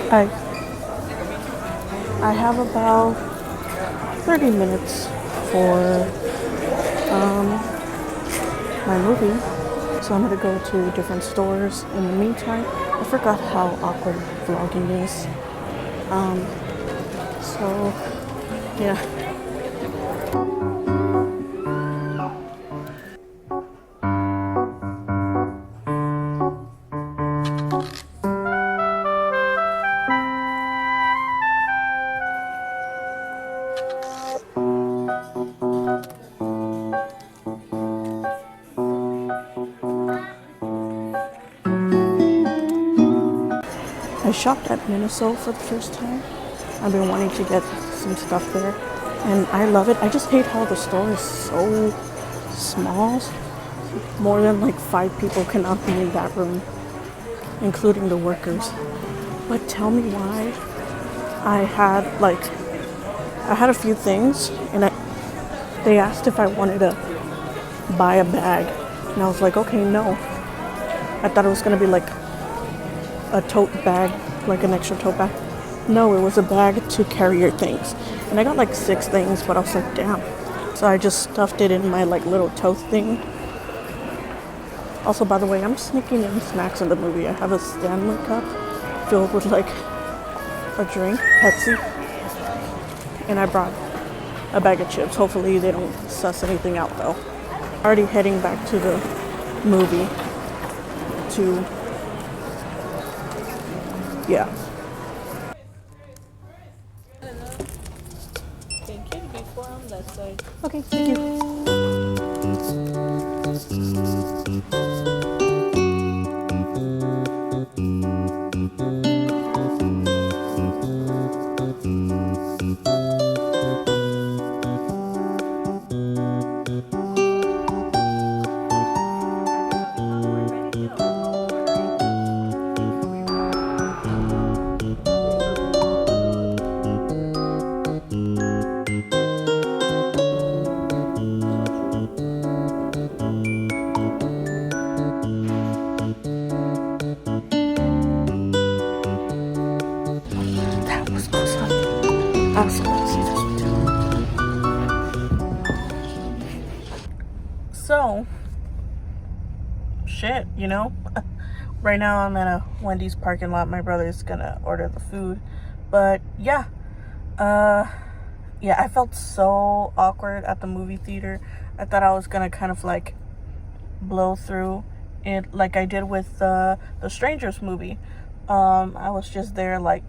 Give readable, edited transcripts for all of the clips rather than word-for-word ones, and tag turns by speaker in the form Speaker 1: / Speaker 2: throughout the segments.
Speaker 1: I I have about 30 minutes for my movie. So I'm gonna go to different stores. In the meantime, I forgot how awkward vlogging is. So yeah. I shopped at Minnesota for the first time. I've been wanting to get some stuff there, and I love it. I just hate how the store is so small. More than like 5 people cannot be in that room, including the workers. But tell me why I had a few things, and they asked if I wanted to buy a bag, and I was like, okay, no. I thought it was gonna be like a tote bag, like an extra tote bag. No, it was a bag to carry your things. And I got like 6 things, but I was like, damn. So I just stuffed it in my like little tote thing. Also, by the way, I'm sneaking in snacks in the movie. I have a Stanley cup filled with like a drink, Pepsi. And I brought a bag of chips. Hopefully they don't suss anything out though. Already heading back to the movie to, yeah.
Speaker 2: Thank you. Before on that side.
Speaker 1: Okay, thank you. That was awesome. So, shit, you know? Right now I'm at a Wendy's parking lot. My brother's gonna order the food. But yeah, yeah, I felt so awkward at the movie theater. I thought I was gonna kind of like blow through it like I did with the Strangers movie. I was just there like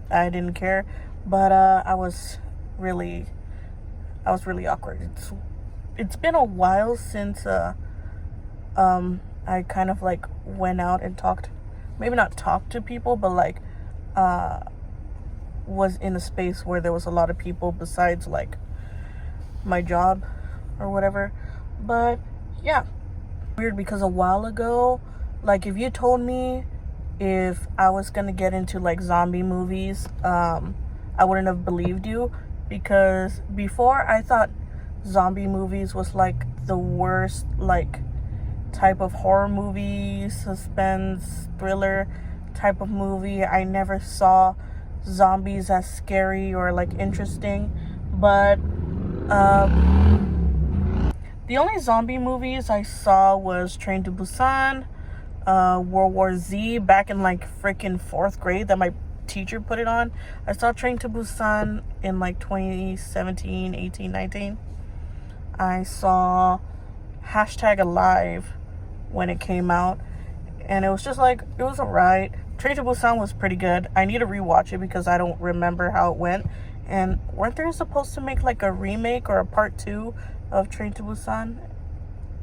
Speaker 1: I didn't care, but I was really awkward. It's been a while since I kind of like went out and talked, maybe not talked to people, but like was in a space where there was a lot of people besides like my job or whatever. But yeah, weird, because a while ago, like if you told me if I was gonna get into like zombie movies, I wouldn't have believed you, because before I thought zombie movies was like the worst like type of horror movie, suspense, thriller type of movie. I never saw zombies as scary or like interesting. But the only zombie movies I saw was Train to Busan, World War Z, back in like freaking 4th grade that my teacher put it on. I saw Train to Busan in like 2017, 18, 19. I saw #Alive when it came out, and it was just like, it was alright. Train to Busan was pretty good. I need to rewatch it because I don't remember how it went. And weren't they supposed to make like a remake or a part 2 of Train to Busan?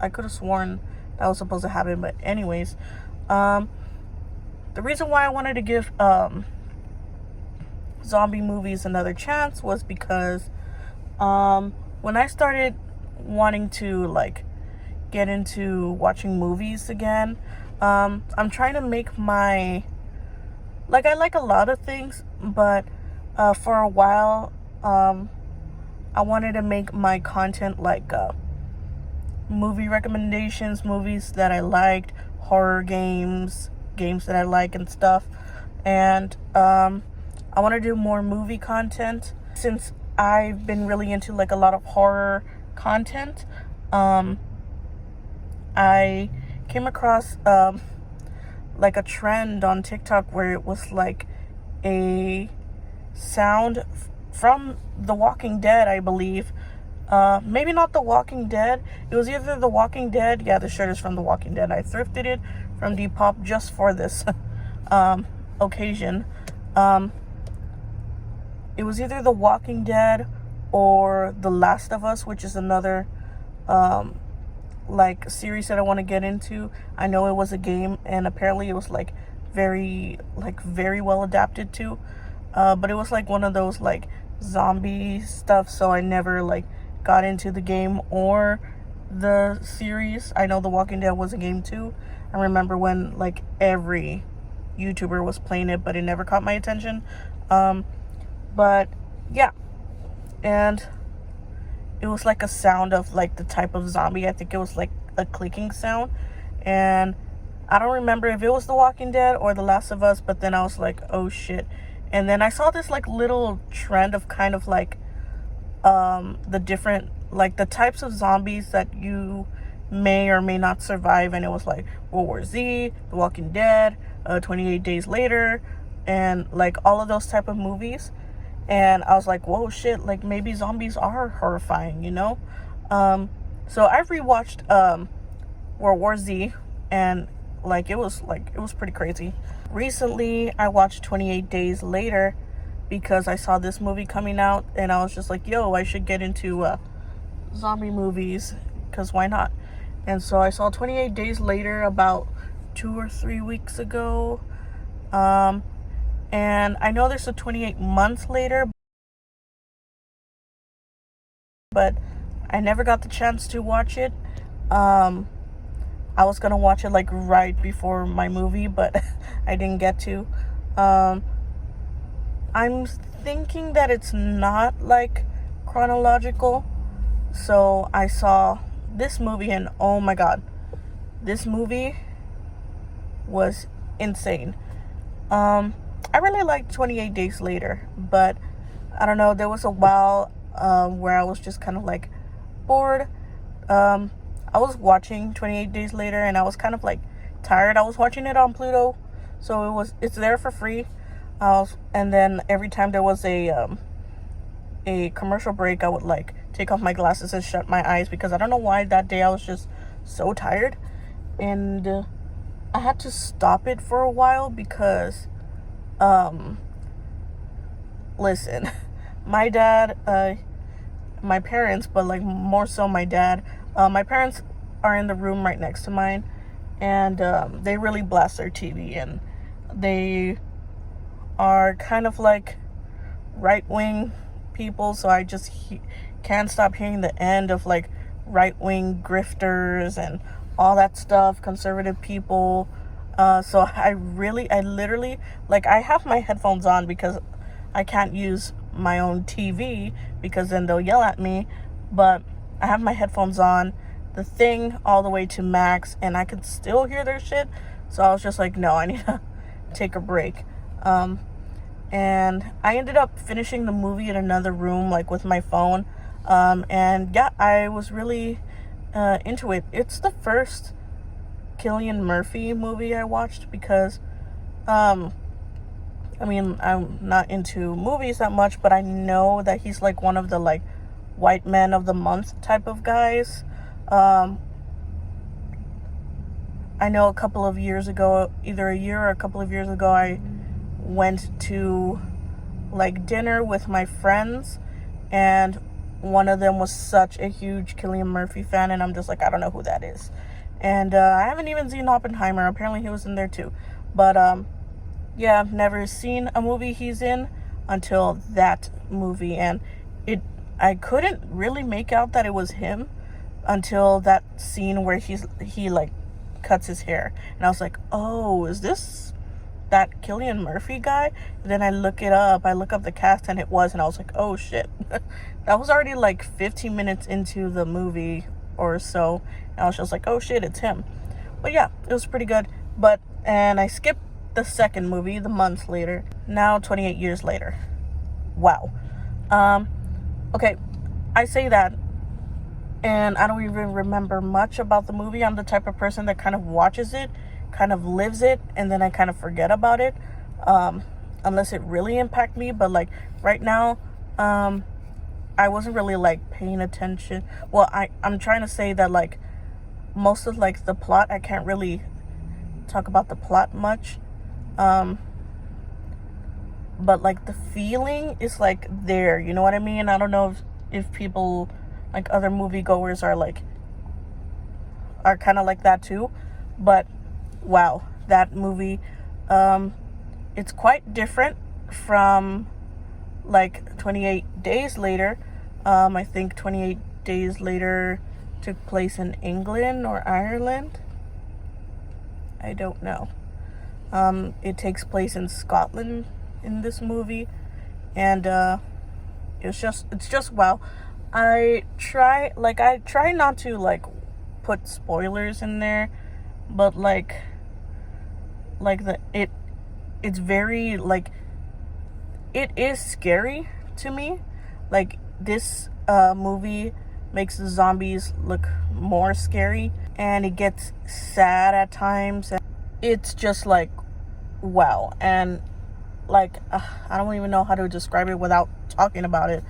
Speaker 1: I could have sworn that was supposed to happen. But anyways, the reason why I wanted to give zombie movies another chance was because when I started wanting to like get into watching movies again, I'm trying to make my, like, I like a lot of things, but for a while I wanted to make my content like movie recommendations, movies that I liked, horror games that I like and stuff. and I want to do more movie content since I've been really into like a lot of horror content. I came across like a trend on TikTok where it was like a sound from The Walking Dead, I believe. Maybe not The Walking Dead. It was either The Walking Dead. Yeah, the shirt is from The Walking Dead. I thrifted it from Depop just for this occasion. It was either The Walking Dead or The Last of Us, which is another like series that I want to get into. I know it was a game, and apparently it was like very well adapted to. But it was like one of those like zombie stuff, so I never like got into the game or the series. I know The Walking Dead was a game too. I remember when like every YouTuber was playing it, but it never caught my attention. But yeah, and it was like a sound of like the type of zombie. I think it was like a clicking sound, and I don't remember if it was The Walking Dead or The Last of Us, but then I was like, oh shit. And then I saw this like little trend of kind of like the different like the types of zombies that you may or may not survive, and it was like World War Z, The Walking Dead, 28 Days Later, and like all of those type of movies. And I was like, whoa, shit, like maybe zombies are horrifying, you know? So I've rewatched World War Z, and like it was pretty crazy. Recently, I watched 28 Days Later because I saw this movie coming out, and I was just like, yo, I should get into zombie movies, because why not? And so I saw 28 Days Later about 2 or 3 weeks ago. And I know there's a 28 months later, but I never got the chance to watch it. I was gonna watch it like right before my movie, but I didn't get to. I'm thinking that it's not like chronological. So I saw this movie, and oh my god, this movie was insane. I really liked 28 Days Later, but I don't know, there was a while where I was just kind of like bored. I was watching 28 Days Later, and I was kind of like tired. I was watching it on Pluto, so it's there for free. And then every time there was a commercial break, I would like take off my glasses and shut my eyes, because I don't know why that day I was just so tired, and I had to stop it for a while because listen, my dad, my parents, but like more so my dad, my parents are in the room right next to mine, and they really blast their TV, and they are kind of like right-wing people, so I just can't stop hearing the end of like right-wing grifters and all that stuff, conservative people. So I literally, like, I have my headphones on because I can't use my own TV because then they'll yell at me, but I have my headphones on, the thing all the way to max, and I could still hear their shit. So I was just like, no, I need to take a break. And I ended up finishing the movie in another room, like with my phone. And yeah, I was really into it. It's the first Cillian Murphy movie I watched because I mean, I'm not into movies that much, but I know that he's like one of the like white men of the month type of guys. I know a couple of years ago, either a year or a couple of years ago, I went to like dinner with my friends, and one of them was such a huge Cillian Murphy fan, and I'm just like, I don't know who that is. And I haven't even seen Oppenheimer. Apparently he was in there too. But yeah, I've never seen a movie he's in until that movie, and I couldn't really make out that it was him until that scene where he like cuts his hair, and I was like, oh, is this that Cillian Murphy guy? And then I look up the cast, and it was, and I was like, oh shit. That was already like 15 minutes into the movie or so, and I was just like, oh shit, it's him. But yeah, it was pretty good. And I skipped the second movie, the months later. Now 28 years later. Wow. Okay, I say that, and I don't even remember much about the movie. I'm the type of person that kind of watches it, kind of lives it, and then I kind of forget about it, unless it really impacted me. But like right now, I wasn't really like paying attention. Well, I'm trying to say that like most of like the plot, I can't really talk about the plot much. But like the feeling is like there, you know what I mean? I don't know if people, like other moviegoers, are kind of like that too. But wow, that movie, it's quite different from like 28 Days Later. I think 28 Days Later took place in England or Ireland. I don't know. It takes place in Scotland in this movie, and it's just wow. I try not to like put spoilers in there, but it's very like, it is scary to me. Like this movie makes the zombies look more scary, and it gets sad at times. It's just like wow. And like I don't even know how to describe it without talking about it.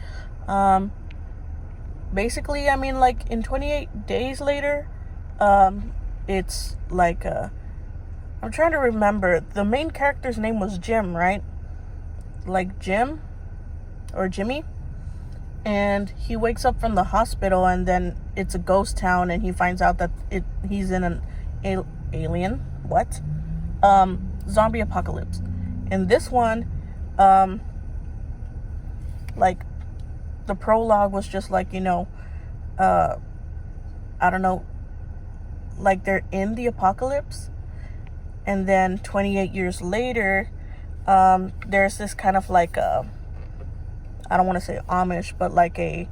Speaker 1: Basically, I mean, like in 28 Days Later, it's like I'm trying to remember. The main character's name was Jim, right? Like Jim or Jimmy. And he wakes up from the hospital, and then it's a ghost town, and he finds out that he's in an alien zombie apocalypse. And this one, like the prologue was just like, I don't know, like they're in the apocalypse, and then 28 years later, there's this kind of like I don't want to say Amish, but like a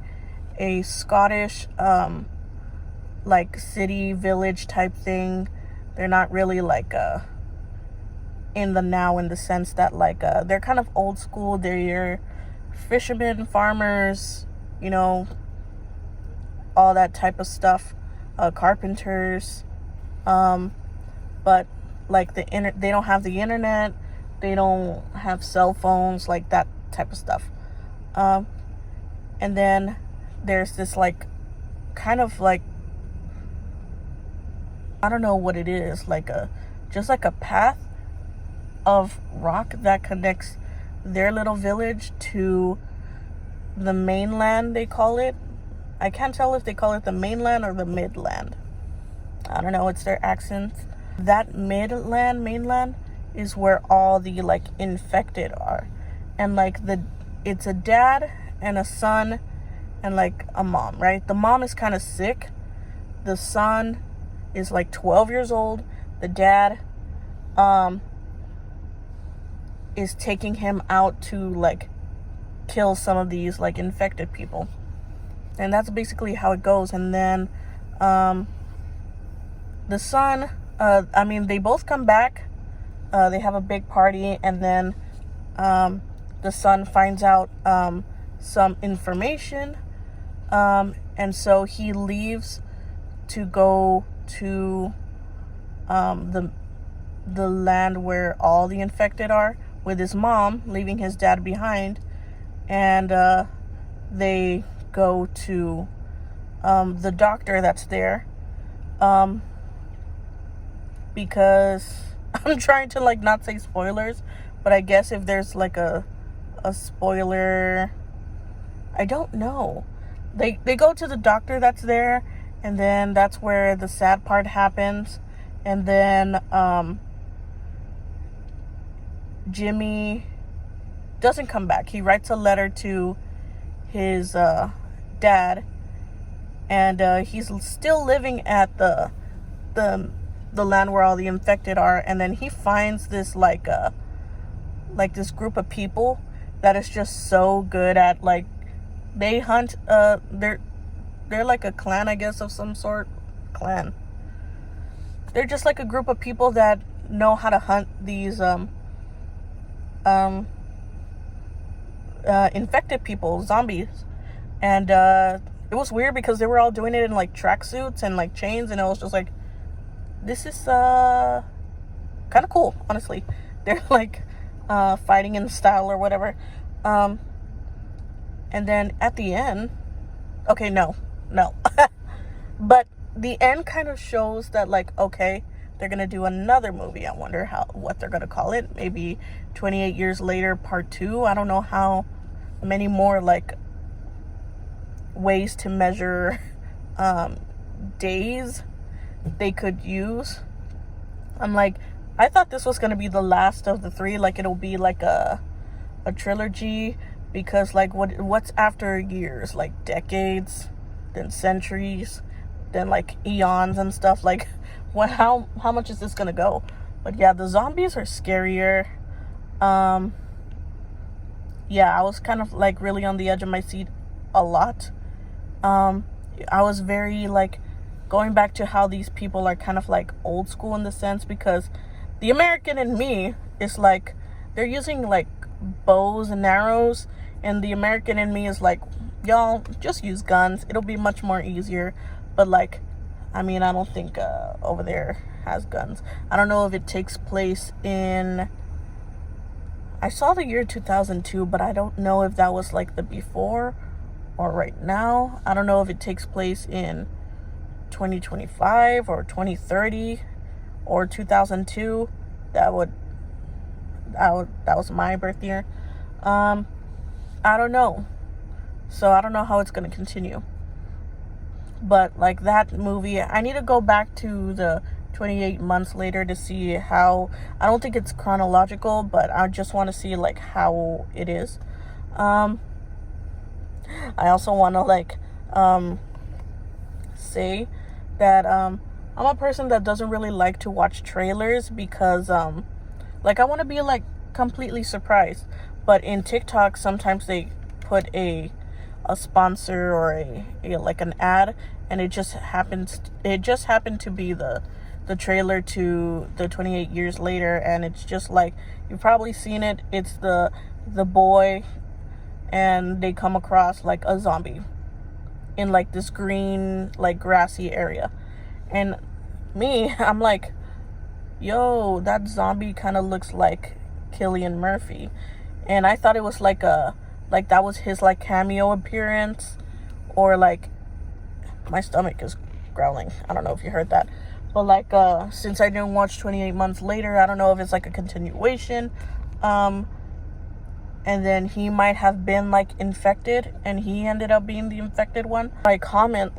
Speaker 1: Scottish like city village type thing. They're not really like in the now, in the sense that like they're kind of old school. They're fishermen, farmers, all that type of stuff, carpenters, but like they don't have the internet, they don't have cell phones, like that type of stuff. And then there's this like kind of like, I don't know what it is, like just like a path of rock that connects their little village to the mainland, they call it. I can't tell if they call it the mainland or the midland. I don't know, it's their accent. That mainland is where all the like infected are. And like it's a dad and a son and like a mom, right? The mom is kind of sick. The son is like 12 years old. The dad is taking him out to like kill some of these like infected people. And that's basically how it goes. And then the son, they both come back. They have a big party, and then the son finds out some information, and so he leaves to go to the land where all the infected are, with his mom, leaving his dad behind. And they go to the doctor that's there, because I'm trying to like not say spoilers, but I guess if there's like a spoiler, I don't know. They go to the doctor that's there, and then that's where the sad part happens. And then Jimmy doesn't come back. He writes a letter to his dad, and he's still living at the land where all the infected are. And then he finds this like this group of people that is just so good at like, they hunt. They're like a clan, I guess, of some sort. Clan. They're just like a group of people that know how to hunt these infected people, zombies. And it was weird because they were all doing it in like tracksuits and like chains, and it was just like, this is kind of cool, honestly. They're like fighting in style or whatever. And then at the end, okay, no. But the end kind of shows that, like, okay, they're gonna do another movie. I wonder what they're gonna call it. Maybe 28 years later, part 2. I don't know how many more like ways to measure days they could use. I'm like, I thought this was gonna be the last of the 3. Like, it'll be like a trilogy, because like what's after years? Like decades, then centuries, then like eons and stuff. Like, how much is this gonna go? But yeah, the zombies are scarier. Yeah, I was kind of like really on the edge of my seat a lot. I was very like going back to how these people are kind of like old school in the sense, because the American in me is like, they're using like bows and arrows, and the American in me is like, y'all just use guns, it'll be much more easier. But like, I mean, I don't think over there has guns. I don't know if it takes place in, I saw the year 2002, but I don't know if that was like the before or right now. I don't know if it takes place in 2025 or 2030 or 2002. That was my birth year. I don't know. So I don't know how it's going to continue. But like that movie, I need to go back to the 28 months later to see how, I don't think it's chronological, but I just want to see like how it is. I also want to like say that I'm a person that doesn't really like to watch trailers, because like I want to be like completely surprised. But in TikTok, sometimes they put a sponsor or a like an ad, and it just happened to be the trailer to the 28 years later, and it's just like, you've probably seen it. It's the boy, and they come across like a zombie in like this green like grassy area, and me, I'm like, yo, that zombie kind of looks like Cillian Murphy. And I thought it was like that was his like cameo appearance, or like, my stomach is growling, I don't know if you heard that. But like since I didn't watch 28 months later, I don't know if it's like a continuation. And then he might have been like infected, and he ended up being the infected one. I comment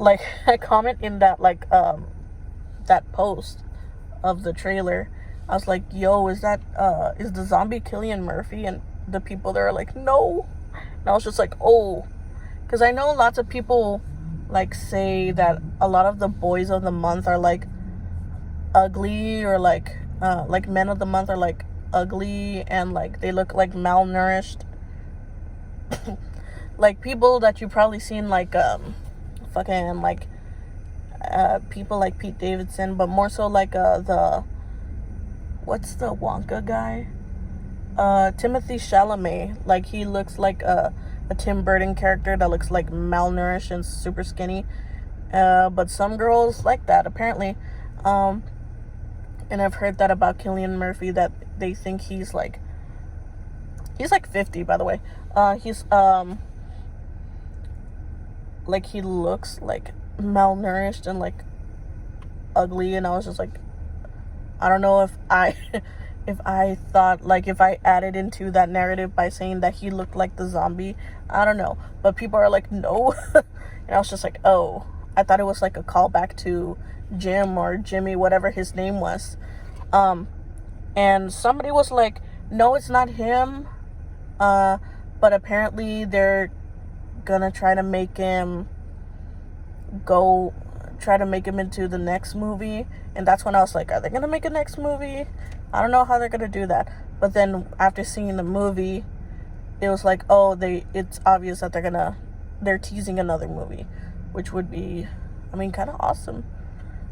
Speaker 1: in that like that post of the trailer. I was like, yo, is the zombie Cillian Murphy? And the people there are like, no. And I was just like, oh, because I know lots of people like say that a lot of the boys of the month are like ugly, or like men of the month are like ugly, and like they look like malnourished. Like people that you probably seen like fucking like people like Pete Davidson, but more so like what's the Wonka guy? Timothy Chalamet. Like, he looks like a Tim Burton character that looks like malnourished and super skinny. But some girls like that, apparently. And I've heard that about Cillian Murphy, that they think he's like 50, by the way. He's like, he looks like malnourished and like ugly, and I was just like, I don't know if I thought, like, if I added into that narrative by saying that he looked like the zombie, I don't know. But people are like, no. And I was just like, oh, I thought it was like a callback to Jim or Jimmy, whatever his name was. And somebody was like, no, it's not him. But apparently they're gonna try to make him into the next movie. And that's when I was like, are they gonna make a next movie? I don't know how they're gonna do that. But then after seeing the movie, it was like, oh, it's obvious that they're teasing another movie, which would be, I mean, kind of awesome.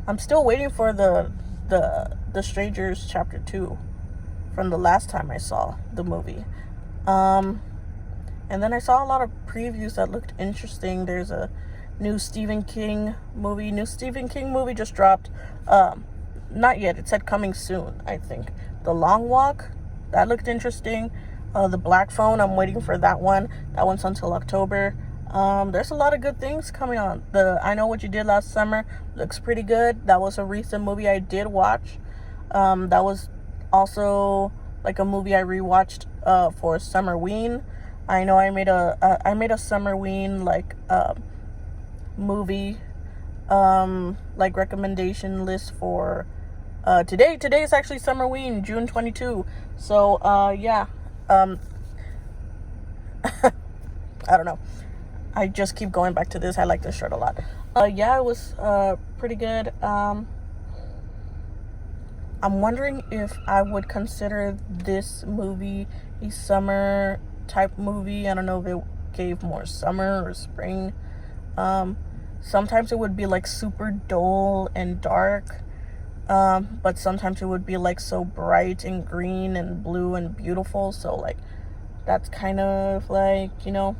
Speaker 1: I'm still waiting for the the Strangers Chapter 2 from the last time I saw the movie. And then I saw a lot of previews that looked interesting. There's a new Stephen King movie. New Stephen King movie just dropped. Not yet. It said coming soon, I think. The Long Walk, that looked interesting. The Black Phone, I'm waiting for that one. That one's until October. There's a lot of good things coming on. The I Know What You Did Last Summer looks pretty good. That was a recent movie I did watch. That was also like a movie I rewatched for Summerween. I know I made a Summerween like movie like recommendation list for today. Today is actually Summerween, June 22. So yeah. I don't know. I just keep going back to this. I like this shirt a lot. Yeah, it was pretty good. I'm wondering if I would consider this movie a summer type movie. I don't know if it gave more summer or spring. Sometimes it would be like super dull and dark. But sometimes it would be like so bright and green and blue and beautiful. So like that's kind of like, you know,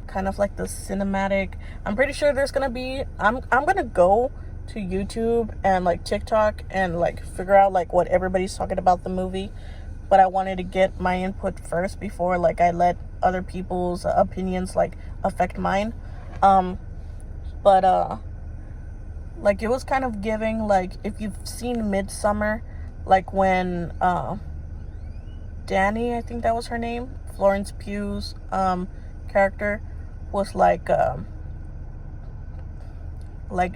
Speaker 1: kind of like the cinematic. I'm pretty sure there's gonna be I'm gonna go to YouTube and like TikTok and like figure out like what everybody's talking about the movie, but I wanted to get my input first before like I let other people's opinions like affect mine. But like it was kind of giving like, if you've seen Midsummer, like when Danny, I think that was her name, Florence Pugh's character was like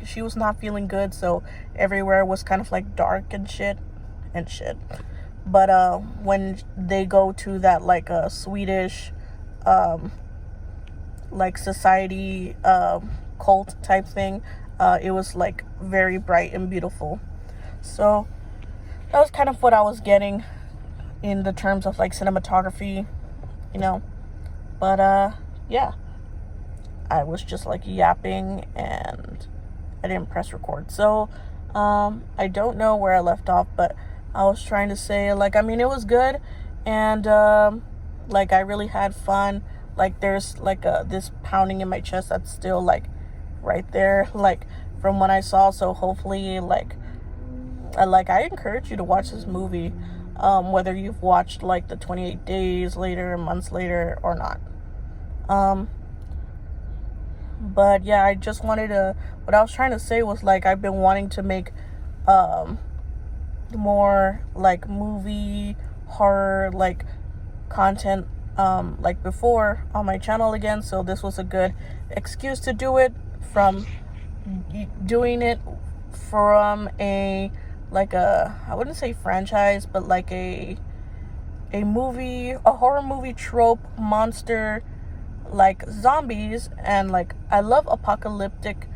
Speaker 1: she was not feeling good, so everywhere was kind of like dark and shit. But when they go to that like Swedish like society cult type thing, it was like very bright and beautiful. So that was kind of what I was getting in the terms of like cinematography, you know. But yeah, I was just like yapping and I didn't press record. So I don't know where I left off, but I was trying to say like, I mean, it was good, and like I really had fun. Like there's like this pounding in my chest that's still like right there, like from what I saw. So hopefully like I encourage you to watch this movie, whether you've watched like the 28 days later, months later or not. But yeah, I just wanted to, what I was trying to say was like, I've been wanting to make more like movie horror like content like before on my channel again. So this was a good excuse to do it, from doing it from a like a, I wouldn't say franchise, but like a horror movie trope, monster, like zombies. And like I love apocalyptic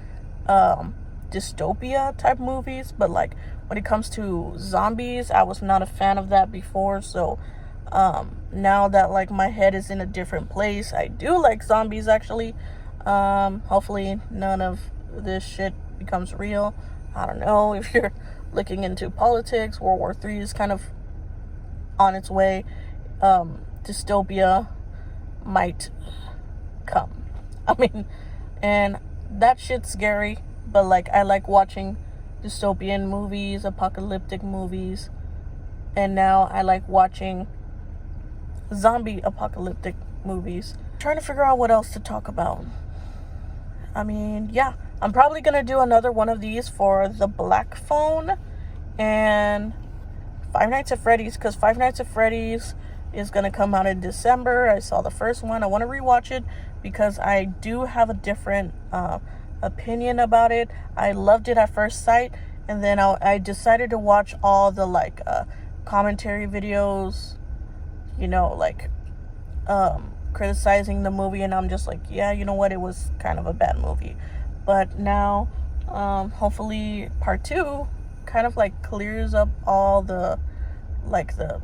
Speaker 1: dystopia type movies, but like when it comes to zombies, I was not a fan of that before. So now that like my head is in a different place, I do like zombies actually. Hopefully none of this shit becomes real. I don't know if you're looking into politics. World War III is kind of on its way. Dystopia might come. I mean, and that shit's scary, but like I like watching dystopian movies, apocalyptic movies, and now I like watching zombie apocalyptic movies. I'm trying to figure out what else to talk about. I mean, yeah, I'm probably gonna do another one of these for the Black Phone and Five Nights at Freddy's, because Five Nights at Freddy's is gonna come out in December. I saw the first one. I want to rewatch it because I do have a different opinion about it. I loved it at first sight, and then I decided to watch all the like commentary videos, you know, like criticizing the movie, and I'm just like, yeah, you know what, it was kind of a bad movie. But now hopefully part 2 kind of like clears up all the like there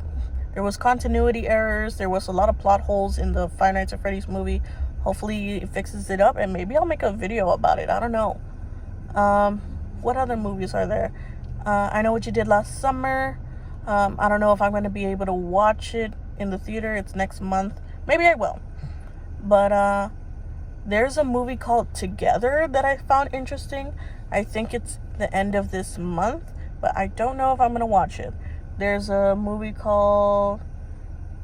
Speaker 1: was continuity errors, there was a lot of plot holes in the Five Nights at Freddy's movie. Hopefully it fixes it up, and maybe I'll make a video about it. I don't know. What other movies are there? I Know What You Did Last Summer. I don't know if I'm going to be able to watch it in the theater. It's next month. Maybe I will. But there's a movie called Together that I found interesting. I think it's the end of this month, but I don't know if I'm going to watch it. There's a movie called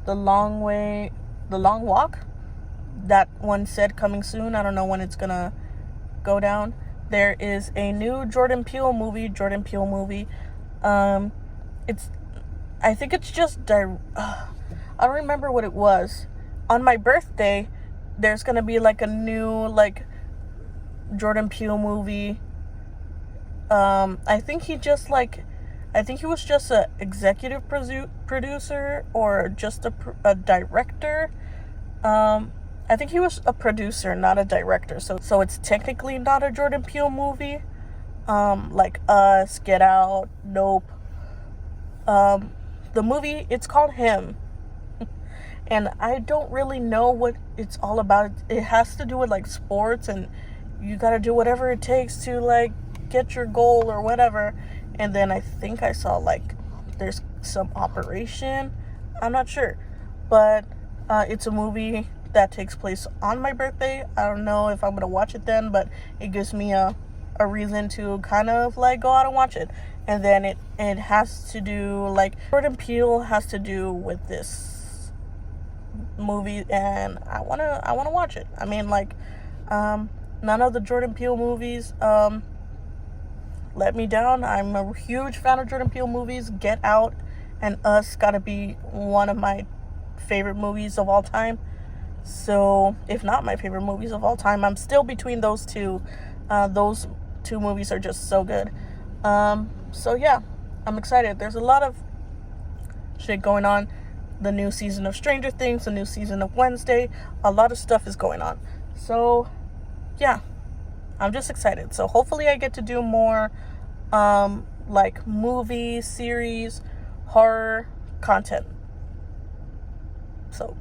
Speaker 1: The Long Walk. That one said coming soon. I don't know when it's going to go down. There is a new Jordan Peele movie. I think it's just I don't remember what it was. On my birthday, there's gonna be like a new Jordan Peele movie. I think he was just a executive producer or just a director. I think he was a producer, not a director. So it's technically not a Jordan Peele movie. Like Us, Get Out, Nope. The movie, it's called Him. And I don't really know what it's all about. It has to do with like sports, and you gotta do whatever it takes to like get your goal or whatever. And then I think I saw like there's some operation. I'm not sure. But it's a movie that takes place on my birthday. I don't know if I'm gonna watch it then, but it gives me a reason to kind of like go out and watch it. And then it has to do, like, Jordan Peele has to do with this movie, and I wanna watch it. I mean, like, none of the Jordan Peele movies let me down. I'm a huge fan of Jordan Peele movies. Get Out and Us gotta be one of my favorite movies of all time. So, if not my favorite movies of all time, I'm still between those two. Those two movies are just so good. So yeah, I'm excited. There's a lot of shit going on. The new season of Stranger Things, the new season of Wednesday, a lot of stuff is going on. So yeah, I'm just excited. So hopefully I get to do more like movie, series, horror content. So